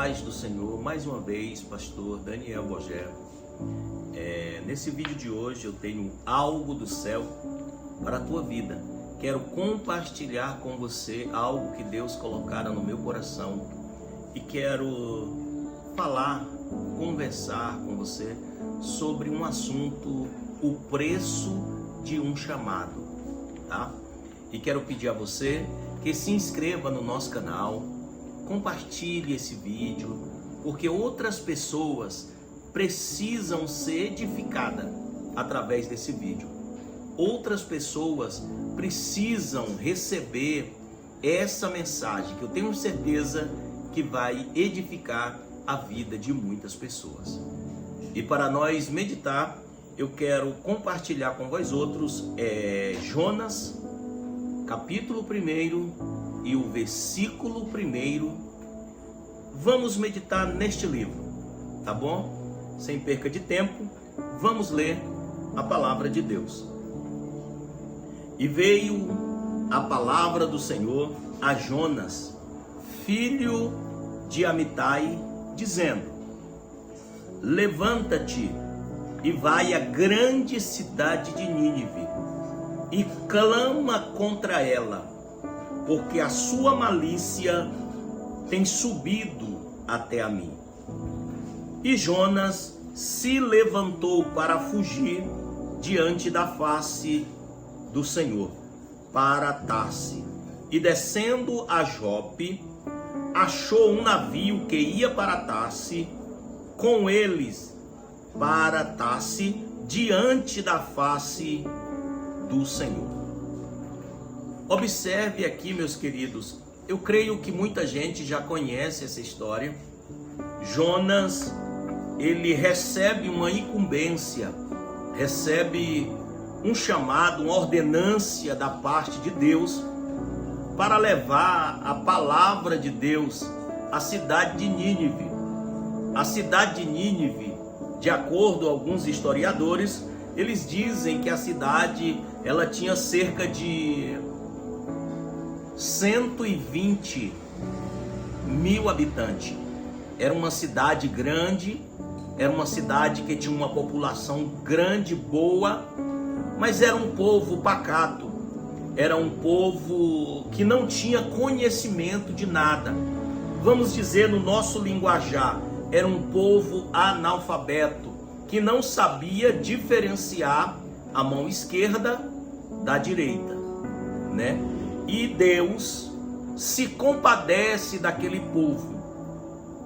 paz do Senhor, mais uma vez, pastor Daniel Bogé. Nesse vídeo de hoje eu tenho algo do céu para a tua vida. Quero compartilhar com você algo que Deus colocara no meu coração e quero falar, conversar com você sobre um assunto, o preço de um chamado, tá? E quero pedir a você que se inscreva no nosso canal, compartilhe esse vídeo, porque outras pessoas precisam ser edificadas através desse vídeo. Outras pessoas precisam receber essa mensagem que eu tenho certeza que vai edificar a vida de muitas pessoas. E para nós meditar, eu quero compartilhar com vós outros Jonas, capítulo 1 e o versículo 1. Vamos meditar neste livro, tá bom? Sem perca de tempo, vamos ler a palavra de Deus. E veio a palavra do Senhor a Jonas, filho de Amitai, dizendo: levanta-te e vai à grande cidade de Nínive e clama contra ela, porque a sua malícia tem subido até a mim. E Jonas se levantou para fugir diante da face do Senhor, para Tarse, e descendo a Jope, achou um navio que ia para Tarse, com eles para Tarse, diante da face do Senhor. Observe aqui, meus queridos, eu creio que muita gente já conhece essa história. Jonas, ele recebe uma incumbência, recebe um chamado, uma ordenância da parte de Deus para levar a palavra de Deus à cidade de Nínive. A cidade de Nínive, de acordo com alguns historiadores, eles dizem que a cidade ela tinha cerca de 120 mil habitantes. Era uma cidade grande, era uma cidade que tinha uma população grande, boa, mas era um povo pacato, era um povo que não tinha conhecimento de nada. Vamos dizer no nosso linguajar, era um povo analfabeto, que não sabia diferenciar a mão esquerda da direita, né? E Deus se compadece daquele povo.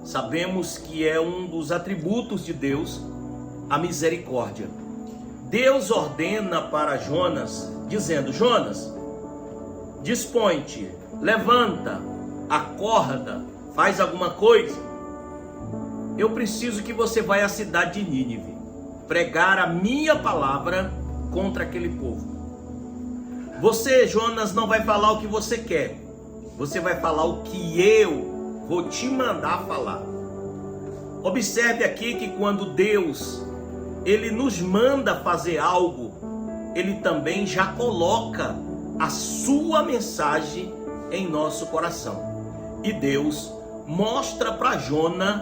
Sabemos que é um dos atributos de Deus, a misericórdia. Deus ordena para Jonas, dizendo: Jonas, dispõe-te, levanta, acorda, faz alguma coisa. Eu preciso que você vá à cidade de Nínive, pregar a minha palavra contra aquele povo. Você, Jonas, não vai falar o que você quer, você vai falar o que eu vou te mandar falar. Observe aqui que quando Deus, ele nos manda fazer algo, ele também já coloca a sua mensagem em nosso coração. E Deus mostra para Jonas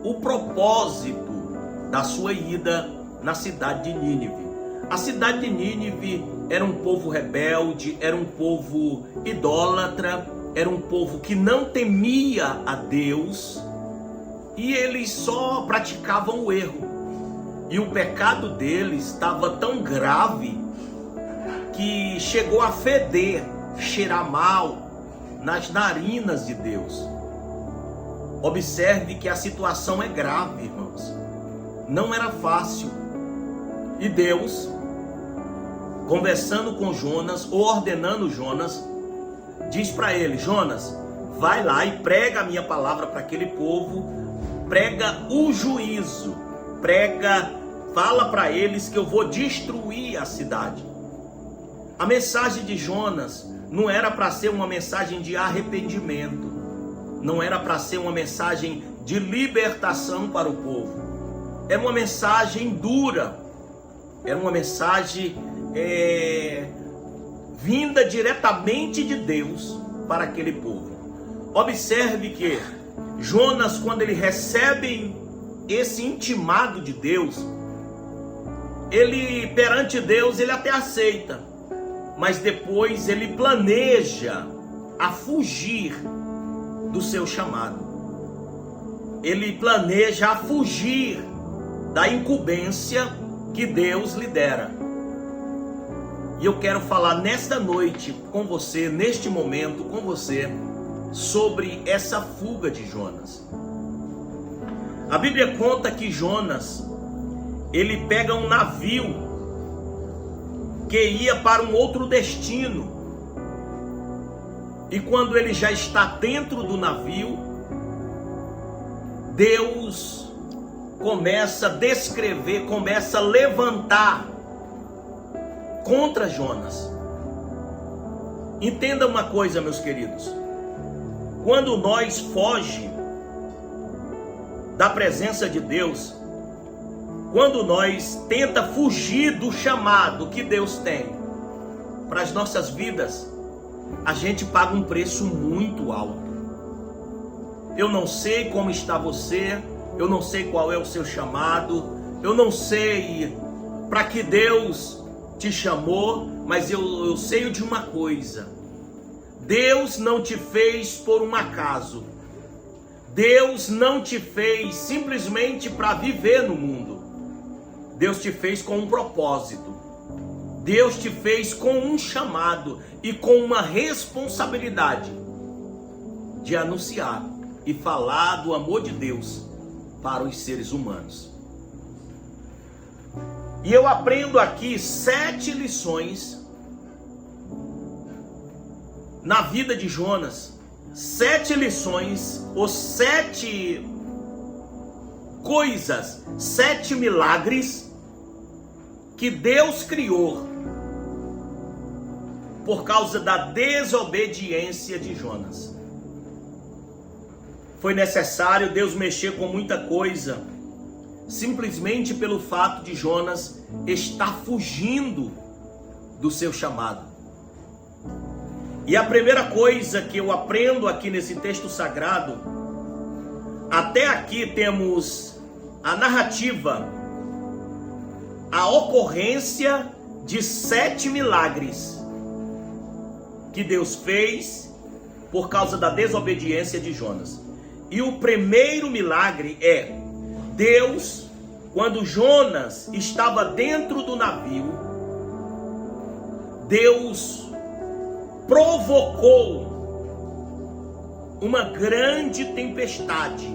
o propósito da sua ida na cidade de Nínive. A cidade de Nínive era um povo rebelde, era um povo idólatra, era um povo que não temia a Deus e eles só praticavam o erro. E o pecado deles estava tão grave que chegou a feder, cheirar mal nas narinas de Deus. Observe que a situação é grave, irmãos. Não era fácil. E Deus, conversando com Jonas, ou ordenando Jonas, diz para ele: Jonas, vai lá e prega a minha palavra para aquele povo, prega o juízo, fala para eles que eu vou destruir a cidade. A mensagem de Jonas não era para ser uma mensagem de arrependimento, não era para ser uma mensagem de libertação para o povo. Era uma mensagem dura, era uma mensagem vinda diretamente de Deus para aquele povo. Observe que Jonas, quando ele recebe esse intimado de Deus, ele perante Deus ele até aceita, mas depois ele planeja a fugir do seu chamado. Ele planeja a fugir da incumbência que Deus lhe dera. E eu quero falar nesta noite com você, neste momento com você, sobre essa fuga de Jonas. A Bíblia conta que Jonas, ele pega um navio que ia para um outro destino. E quando ele já está dentro do navio, Deus começa a descrever, começa a levantar contra Jonas. Entenda uma coisa, meus queridos. Quando nós fogimos da presença de Deus, quando nós tenta fugir do chamado que Deus tem para as nossas vidas, a gente paga um preço muito alto. Eu não sei como está você, eu não sei qual é o seu chamado, eu não sei para que Deus te chamou, mas eu sei de uma coisa: Deus não te fez por um acaso. Deus não te fez simplesmente para viver no mundo. Deus te fez com um propósito. Deus te fez com um chamado e com uma responsabilidade de anunciar e falar do amor de Deus para os seres humanos. E eu aprendo aqui 7 lições na vida de Jonas. 7 lições, ou 7 coisas, 7 milagres que Deus criou por causa da desobediência de Jonas. Foi necessário Deus mexer com muita coisa, simplesmente pelo fato de Jonas estar fugindo do seu chamado. E a primeira coisa que eu aprendo aqui nesse texto sagrado, até aqui temos a narrativa, a ocorrência de 7 milagres que Deus fez por causa da desobediência de Jonas. E o primeiro milagre é Deus, quando Jonas estava dentro do navio, Deus provocou uma grande tempestade.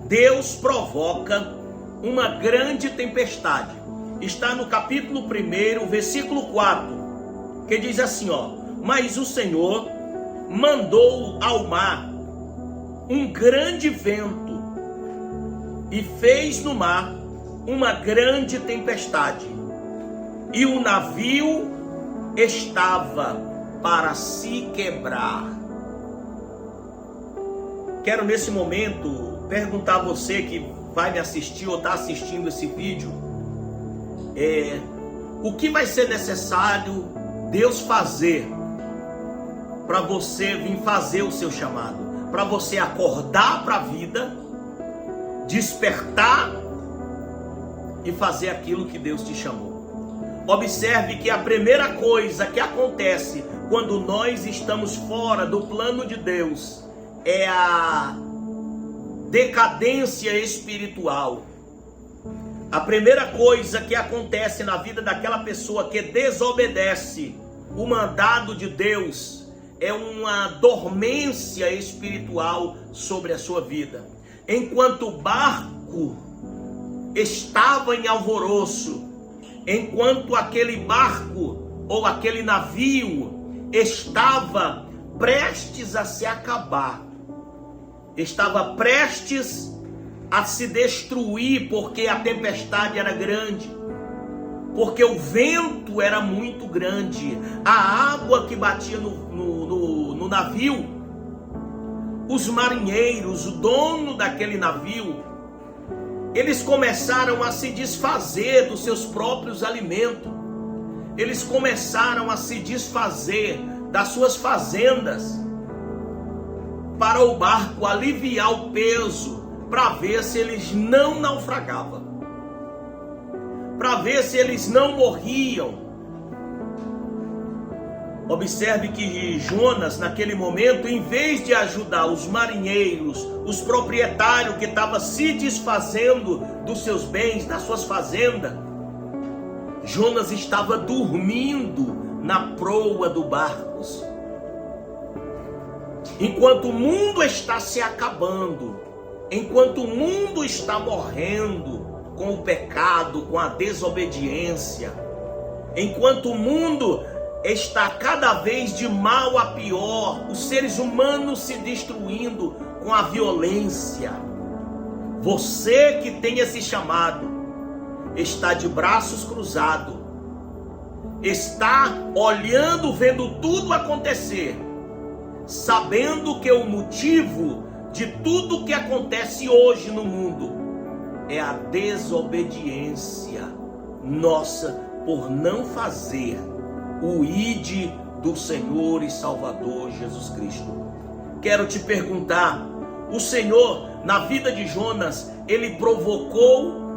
Deus provoca uma grande tempestade. Está no capítulo 1, versículo 4, que diz assim, ó: mas o Senhor mandou ao mar um grande vento e fez no mar uma grande tempestade, e o navio estava para se quebrar. Quero nesse momento perguntar a você que vai me assistir ou está assistindo esse vídeo, o que vai ser necessário Deus fazer para você vir fazer o seu chamado, para você acordar para a vida, despertar e fazer aquilo que Deus te chamou. Observe que a primeira coisa que acontece quando nós estamos fora do plano de Deus é a decadência espiritual. A primeira coisa que acontece na vida daquela pessoa que desobedece o mandado de Deus é uma dormência espiritual sobre a sua vida. Enquanto o barco estava em alvoroço, enquanto aquele barco ou aquele navio estava prestes a se acabar, estava prestes a se destruir, porque a tempestade era grande, porque o vento era muito grande, a água que batia no navio, os marinheiros, o dono daquele navio, eles começaram a se desfazer dos seus próprios alimentos. Eles começaram a se desfazer das suas fazendas. para o barco aliviar o peso, para ver se eles não naufragavam, para ver se eles não morriam. Observe que Jonas, naquele momento, em vez de ajudar os marinheiros, os proprietários que estavam se desfazendo dos seus bens, das suas fazendas, Jonas estava dormindo na proa do barco. Enquanto o mundo está se acabando, enquanto o mundo está morrendo com o pecado, com a desobediência, enquanto o mundo está cada vez de mal a pior, os seres humanos se destruindo com a violência, você que tem esse chamado, está de braços cruzados, está olhando, vendo tudo acontecer, sabendo que o motivo de tudo que acontece hoje no mundo é a desobediência nossa por não fazer o ide do Senhor e Salvador Jesus Cristo. Quero te perguntar, o Senhor, na vida de Jonas, ele provocou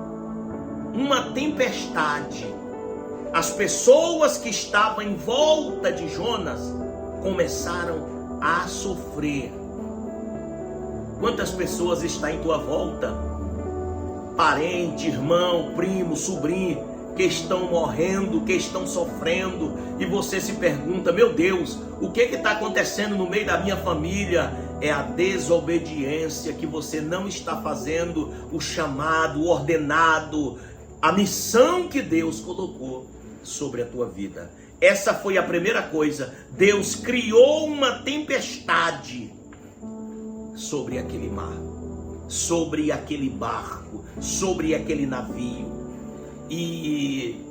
uma tempestade. As pessoas que estavam em volta de Jonas começaram a sofrer. Quantas pessoas estão em tua volta? Parente, irmão, primo, sobrinho, que estão morrendo, que estão sofrendo, e você se pergunta, meu Deus, o que está acontecendo no meio da minha família? É a desobediência, que você não está fazendo o chamado, o ordenado, a missão que Deus colocou sobre a tua vida. Essa foi a primeira coisa. Deus criou uma tempestade sobre aquele mar, sobre aquele barco, sobre aquele navio. E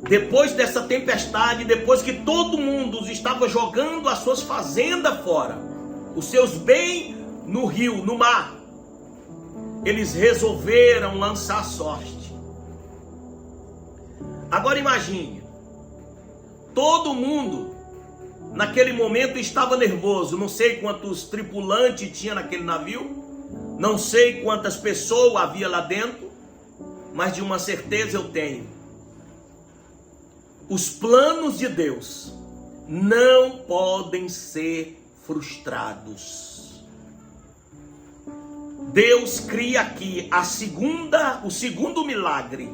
depois dessa tempestade, depois que todo mundo estava jogando as suas fazendas fora, os seus bens no rio, no mar, eles resolveram lançar sorte. Agora imagine, todo mundo naquele momento estava nervoso. Não sei quantos tripulantes tinha naquele navio, não sei quantas pessoas havia lá dentro, mas de uma certeza eu tenho: os planos de Deus não podem ser frustrados. Deus cria aqui o segundo milagre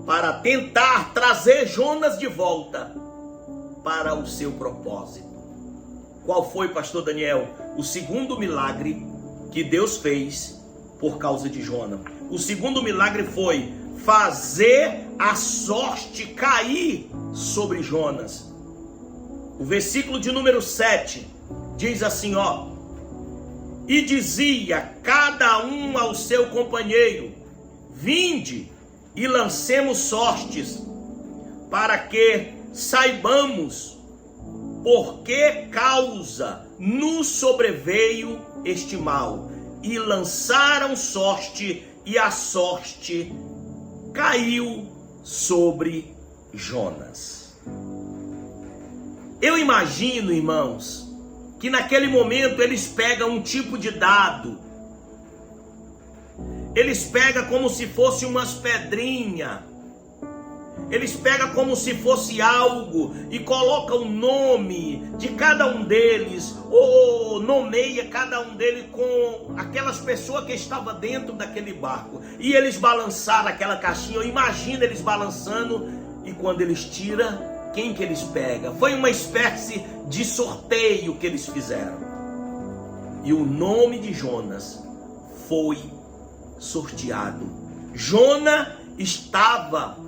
para tentar trazer Jonas de volta para o seu propósito. Qual foi, pastor Daniel? O segundo milagre que Deus fez por causa de Jonas. O segundo milagre foi fazer a sorte cair sobre Jonas. O versículo de número 7 diz assim, ó: e dizia cada um ao seu companheiro: vinde e lancemos sortes, para que saibamos por que causa nos sobreveio este mal. E lançaram sorte, e a sorte caiu sobre Jonas. Eu imagino, irmãos, que naquele momento eles pegam um tipo de dado, eles pegam como se fosse umas pedrinhas, eles pegam como se fosse algo e colocam o nome de cada um deles, ou nomeia cada um deles com aquelas pessoas que estavam dentro daquele barco, e eles balançaram aquela caixinha. Eu imagino eles balançando, e quando eles tiram, quem que eles pegam? Foi uma espécie de sorteio que eles fizeram, e o nome de Jonas foi sorteado. Jonas estava...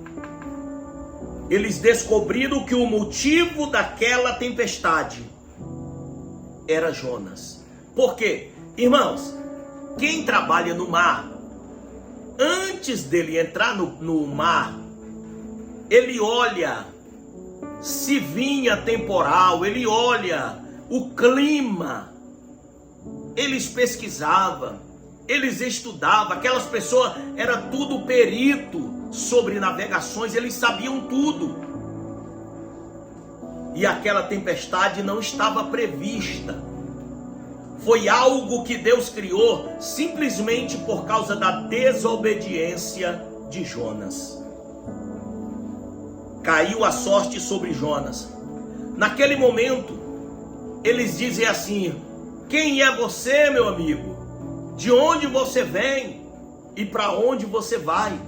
Eles descobriram que o motivo daquela tempestade era Jonas. Por quê? Irmãos, quem trabalha no mar, antes dele entrar no mar, ele olha se vinha temporal, ele olha o clima, eles pesquisavam, eles estudavam. Aquelas pessoas eram tudo perito sobre navegações, eles sabiam tudo. E aquela tempestade não estava prevista. foi algo que Deus criou simplesmente por causa da desobediência de Jonas. Caiu a sorte sobre Jonas. Naquele momento, eles dizem assim: quem é você, meu amigo? De onde você vem? E para onde você vai?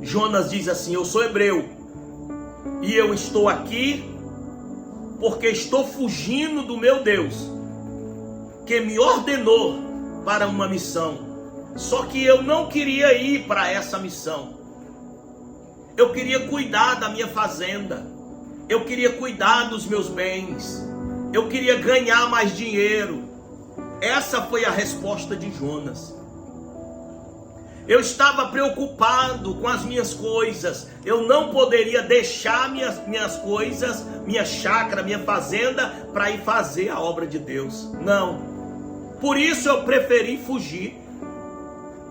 Jonas diz assim: eu sou hebreu, e eu estou aqui porque estou fugindo do meu Deus, que me ordenou para uma missão. Só que eu não queria ir para essa missão. Eu queria cuidar da minha fazenda. Eu queria cuidar dos meus bens. Eu queria ganhar mais dinheiro. Essa foi a resposta de Jonas. Eu estava preocupado com as minhas coisas. Eu não poderia deixar minhas coisas, minha chácara, minha fazenda, para ir fazer a obra de Deus. Não. Por isso eu preferi fugir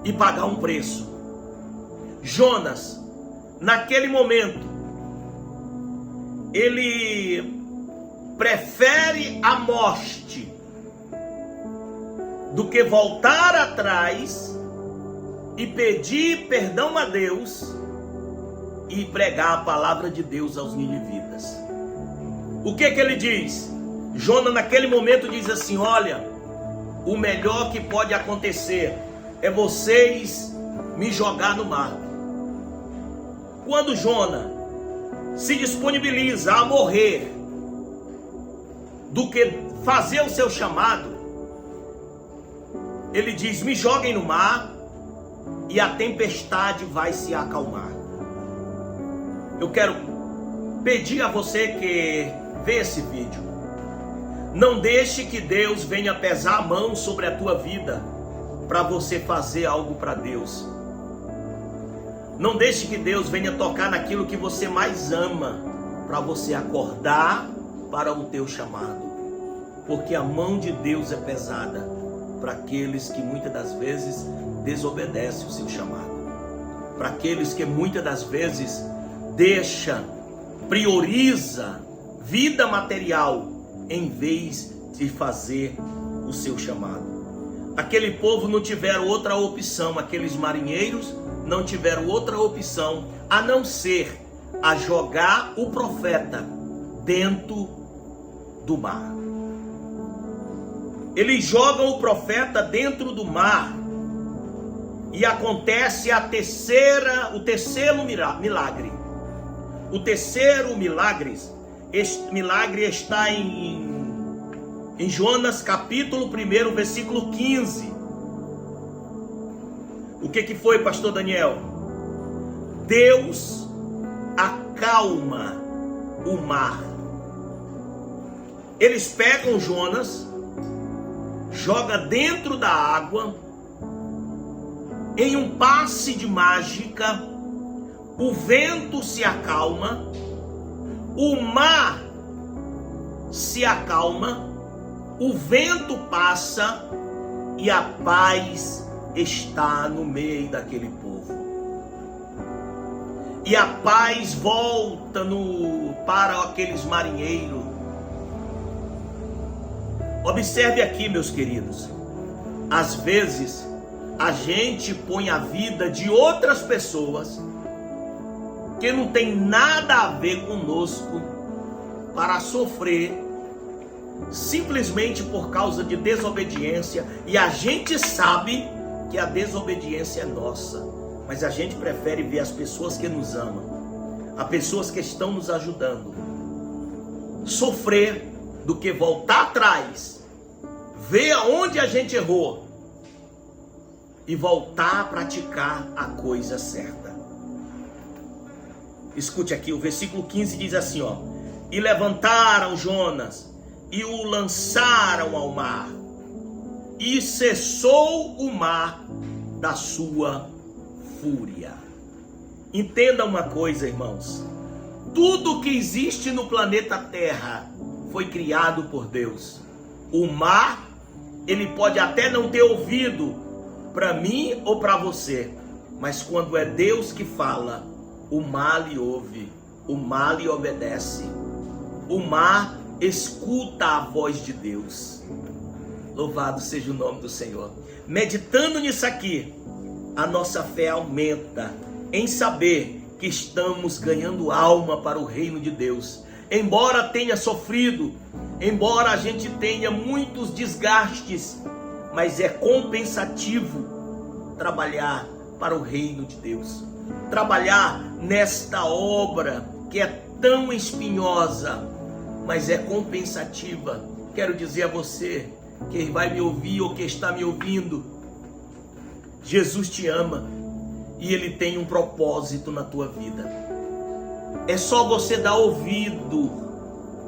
e pagar um preço. Jonas, naquele momento, ele prefere a morte do que voltar atrás e pedir perdão a Deus e pregar a palavra de Deus aos ninivitas. O que ele diz? Jonas naquele momento diz assim: olha, o melhor que pode acontecer é vocês me jogar no mar. Quando Jonas se disponibiliza a morrer do que fazer o seu chamado, ele diz: me joguem no mar e a tempestade vai se acalmar. Eu quero pedir a você que vê esse vídeo, não deixe que Deus venha pesar a mão sobre a tua vida para você fazer algo para Deus. Não deixe que Deus venha tocar naquilo que você mais ama para você acordar para o teu chamado, porque a mão de Deus é pesada para aqueles que muitas das vezes desobedecem o seu chamado, para aqueles que muitas das vezes prioriza vida material em vez de fazer o seu chamado. Aquele povo não tiveram outra opção, aqueles marinheiros não tiveram outra opção a não ser a jogar o profeta dentro do mar. Eles jogam o profeta dentro do mar e acontece o terceiro milagre. O terceiro milagre, este milagre está em Jonas capítulo 1, versículo 15. O que foi, pastor Daniel? Deus acalma o mar. Eles pegam Jonas, joga dentro da água, em um passe de mágica, o vento se acalma, o mar se acalma, o vento passa e a paz está no meio daquele povo. E a paz volta para aqueles marinheiros. Observe aqui, meus queridos, às vezes a gente põe a vida de outras pessoas que não tem nada a ver conosco para sofrer simplesmente por causa de desobediência, e a gente sabe que a desobediência é nossa, mas a gente prefere ver as pessoas que nos amam, as pessoas que estão nos ajudando, sofrer do que voltar atrás, ver aonde a gente errou e voltar a praticar a coisa certa. Escute aqui, o versículo 15 diz assim, ó: e levantaram Jonas e o lançaram ao mar, e cessou o mar da sua fúria. Entenda uma coisa, irmãos: tudo que existe no planeta Terra foi criado por Deus. O mar, ele pode até não ter ouvido para mim ou para você, mas quando é Deus que fala, o mar lhe ouve, o mar lhe obedece. O mar escuta a voz de Deus. Louvado seja o nome do Senhor. Meditando nisso aqui, a nossa fé aumenta em saber que estamos ganhando alma para o reino de Deus. Embora tenha sofrido, embora a gente tenha muitos desgastes, mas é compensativo trabalhar para o reino de Deus. Trabalhar nesta obra que é tão espinhosa, mas é compensativa. Quero dizer a você, que vai me ouvir ou que está me ouvindo, Jesus te ama e Ele tem um propósito na tua vida. É só você dar ouvido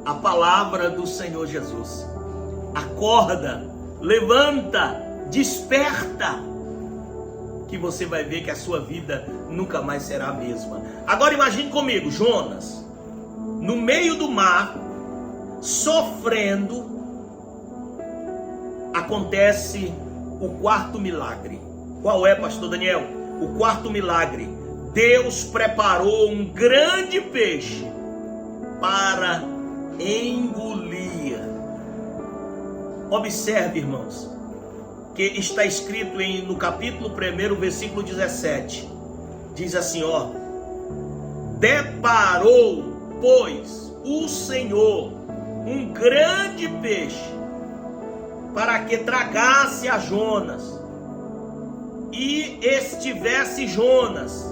à palavra do Senhor Jesus. Acorda, levanta, desperta, que você vai ver que a sua vida nunca mais será a mesma. Agora imagine comigo, Jonas, no meio do mar, sofrendo, acontece o quarto milagre. Qual é, pastor Daniel? O quarto milagre. Deus preparou um grande peixe para engolir. Observe, irmãos, que está escrito no capítulo 1, versículo 17. Diz assim, ó: deparou, pois, o Senhor um grande peixe para que tragasse a Jonas. E estivesse Jonas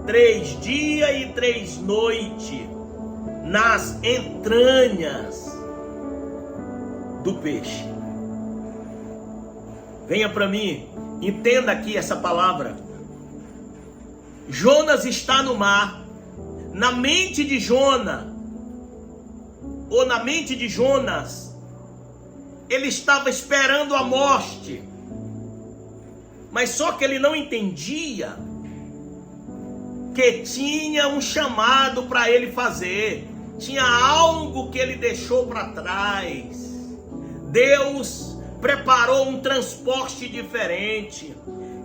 3 dias e 3 noites nas entranhas do peixe. Venha para mim, entenda aqui essa palavra. Jonas está no mar. Na mente de Jonas, ou na mente de Jonas, ele estava esperando a morte. Mas só que ele não entendia que tinha um chamado para ele fazer. Tinha algo que ele deixou para trás. Deus preparou um transporte diferente.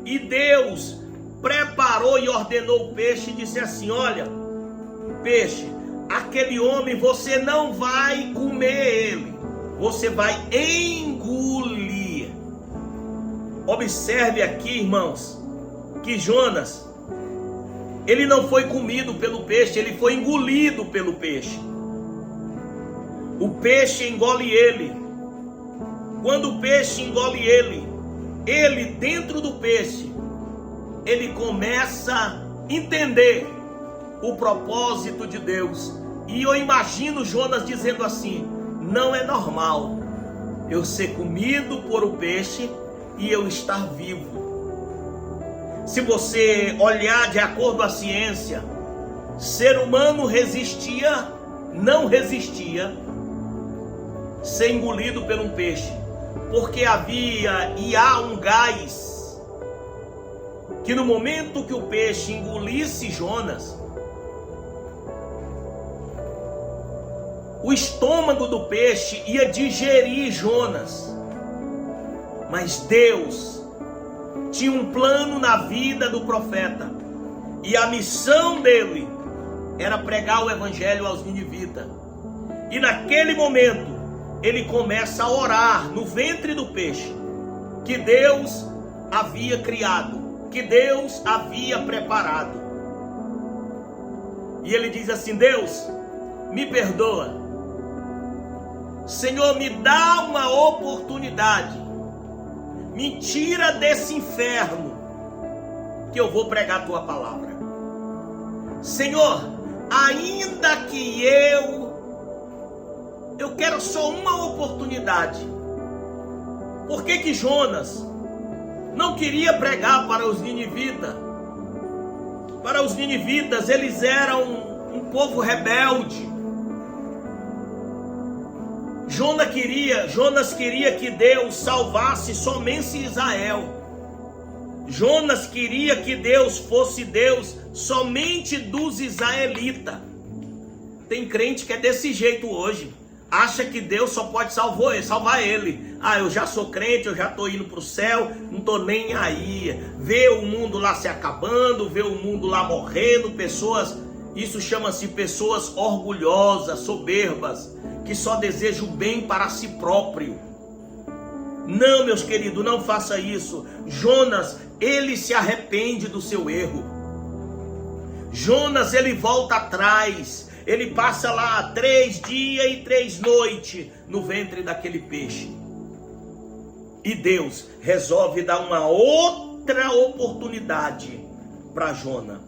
E Deus preparou e ordenou o peixe e disse assim: olha, peixe, aquele homem você não vai comer ele, você vai engolir. Observe aqui, irmãos, que Jonas, ele não foi comido pelo peixe, ele foi engolido pelo peixe. O peixe engole ele. Quando o peixe engole ele dentro do peixe, ele começa a entender o propósito de Deus. E eu imagino Jonas dizendo assim: não é normal eu ser comido por o peixe e eu estar vivo. Se você olhar de acordo com a ciência, ser humano não resistia ser engolido por um peixe, porque havia e há um gás que no momento que o peixe engolisse Jonas, o estômago do peixe ia digerir Jonas. Mas Deus tinha um plano na vida do profeta, e a missão dele era pregar o evangelho aos ninivitas. E naquele momento ele começa a orar no ventre do peixe, que Deus havia criado, que Deus havia preparado. E ele diz assim: Deus, me perdoa, Senhor, me dá uma oportunidade, me tira desse inferno, que eu vou pregar a tua palavra. Senhor, ainda que eu quero só uma oportunidade. Por que Jonas não queria pregar para os ninivitas? Para os ninivitas, eles eram um povo rebelde. Jonas queria que Deus salvasse somente Israel. Jonas queria que Deus fosse Deus somente dos israelitas. Tem crente que é desse jeito hoje. Acha que Deus só pode salvar ele. Ah, eu já sou crente, eu já estou indo para o céu, não estou nem aí. Vê o mundo lá se acabando, vê o mundo lá morrendo, pessoas... Isso chama-se pessoas orgulhosas, soberbas, que só desejam o bem para si próprio. Não, meus queridos, não faça isso. Jonas, ele se arrepende do seu erro. Jonas, ele volta atrás. Ele passa lá 3 dias e 3 noites no ventre daquele peixe. E Deus resolve dar uma outra oportunidade para Jonas.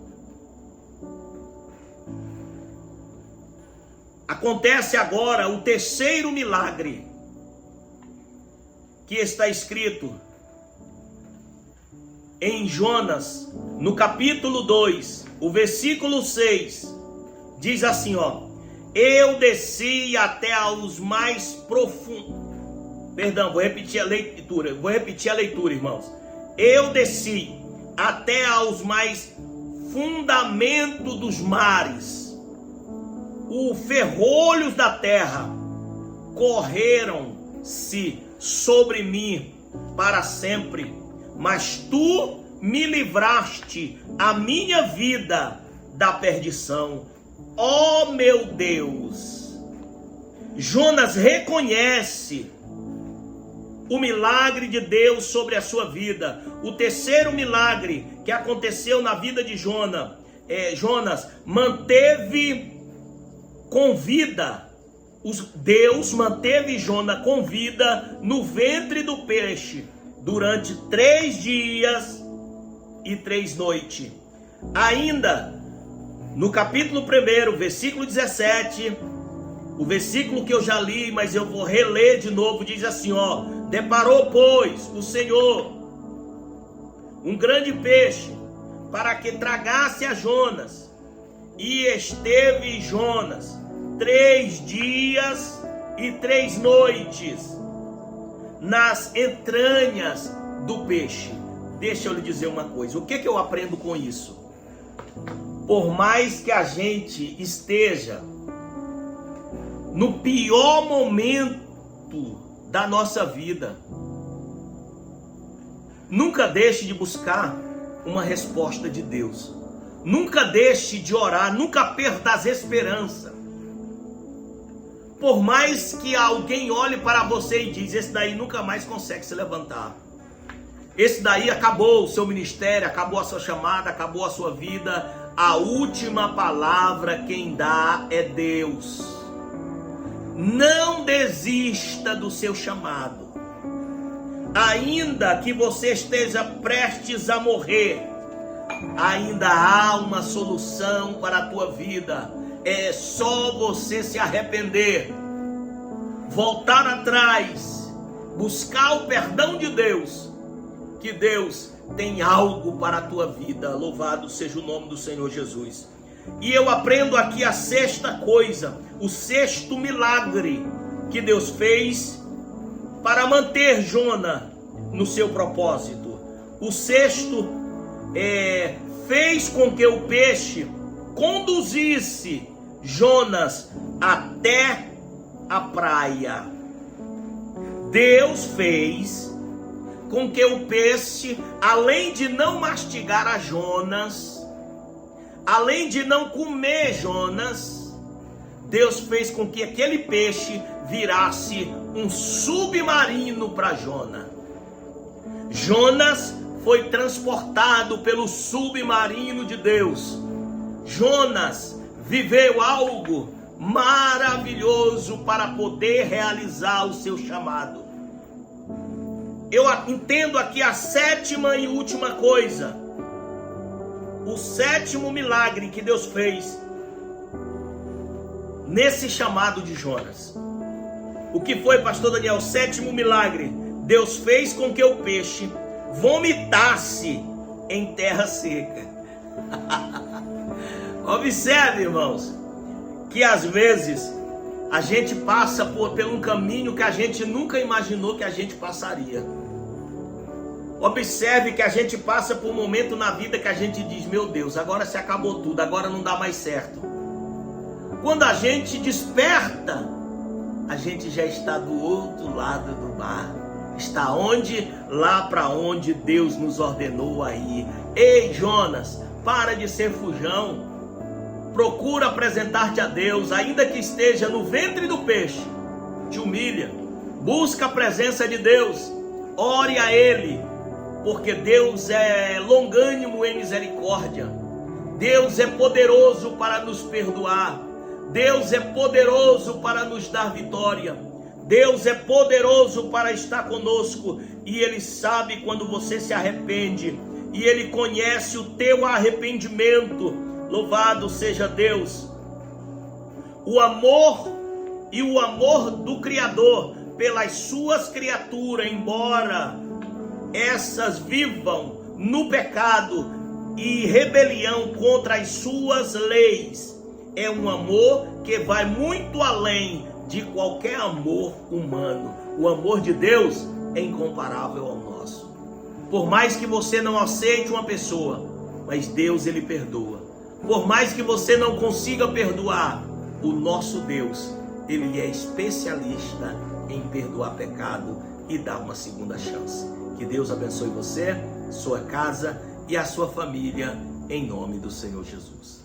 Acontece agora o terceiro milagre, que está escrito em Jonas, no capítulo 2, o versículo 6, diz assim, ó: eu desci até aos mais profundos. Perdão, vou repetir a leitura, irmãos. Eu desci até aos mais fundamentos dos mares. Os ferrolhos da terra correram-se sobre mim para sempre, mas tu me livraste a minha vida da perdição. Ó meu Deus! Jonas reconhece o milagre de Deus sobre a sua vida. O terceiro milagre que aconteceu na vida de Jonas manteve com vida. Deus manteve Jonas com vida no ventre do peixe durante 3 dias e 3 noites. Ainda no capítulo 1, versículo 17, o versículo que eu já li, mas eu vou reler de novo, diz assim, ó: deparou, pois, o Senhor um grande peixe para que tragasse a Jonas, e esteve Jonas 3 dias e 3 noites nas entranhas do peixe. Deixa eu lhe dizer uma coisa, o que eu aprendo com isso? Por mais que a gente esteja no pior momento da nossa vida, nunca deixe de buscar uma resposta de Deus. Nunca deixe de orar, nunca perda as esperanças. Por mais que alguém olhe para você e diz: esse daí nunca mais consegue se levantar, esse daí acabou o seu ministério, acabou a sua chamada, acabou a sua vida, a última palavra quem dá é Deus. Não desista do seu chamado. Ainda que você esteja prestes a morrer, ainda há uma solução para a tua vida. É só você se arrepender, voltar atrás, buscar o perdão de Deus, que Deus tem algo para a tua vida. Louvado seja o nome do Senhor Jesus. E eu aprendo aqui a sexta coisa, o sexto milagre que Deus fez para manter Jonas no seu propósito. O sexto fez com que o peixe conduzisse Jonas até a praia. Deus fez com que o peixe, além de não mastigar a Jonas, além de não comer Jonas, Deus fez com que aquele peixe virasse um submarino para Jonas. Jonas foi transportado pelo submarino de Deus. Jonas viveu algo maravilhoso para poder realizar o seu chamado. Eu entendo aqui a sétima e última coisa, o sétimo milagre que Deus fez nesse chamado de Jonas. O que foi, pastor Daniel? O sétimo milagre: Deus fez com que o peixe vomitasse em terra seca. Observe, irmãos, que às vezes a gente passa por um caminho que a gente nunca imaginou que a gente passaria. Observe que a gente passa por um momento na vida que a gente diz: meu Deus, agora se acabou tudo, agora não dá mais certo. Quando a gente desperta, a gente já está do outro lado do mar. Está onde? Lá para onde Deus nos ordenou a ir. Ei, Jonas, para de ser fujão. Procura apresentar-te a Deus, ainda que esteja no ventre do peixe. Te humilha, busca a presença de Deus. ore a Ele, porque Deus é longânimo em misericórdia, Deus é poderoso para nos perdoar, Deus é poderoso para nos dar vitória, Deus é poderoso para estar conosco, e Ele sabe quando você se arrepende, e Ele conhece o teu arrependimento. Louvado seja Deus. O amor do Criador pelas suas criaturas, embora essas vivam no pecado e rebelião contra as suas leis, é um amor que vai muito além de qualquer amor humano. O amor de Deus é incomparável ao nosso. Por mais que você não aceite uma pessoa, mas Deus, Ele perdoa. Por mais que você não consiga perdoar, o nosso Deus, Ele é especialista em perdoar pecado e dar uma segunda chance. Que Deus abençoe você, sua casa e a sua família, em nome do Senhor Jesus.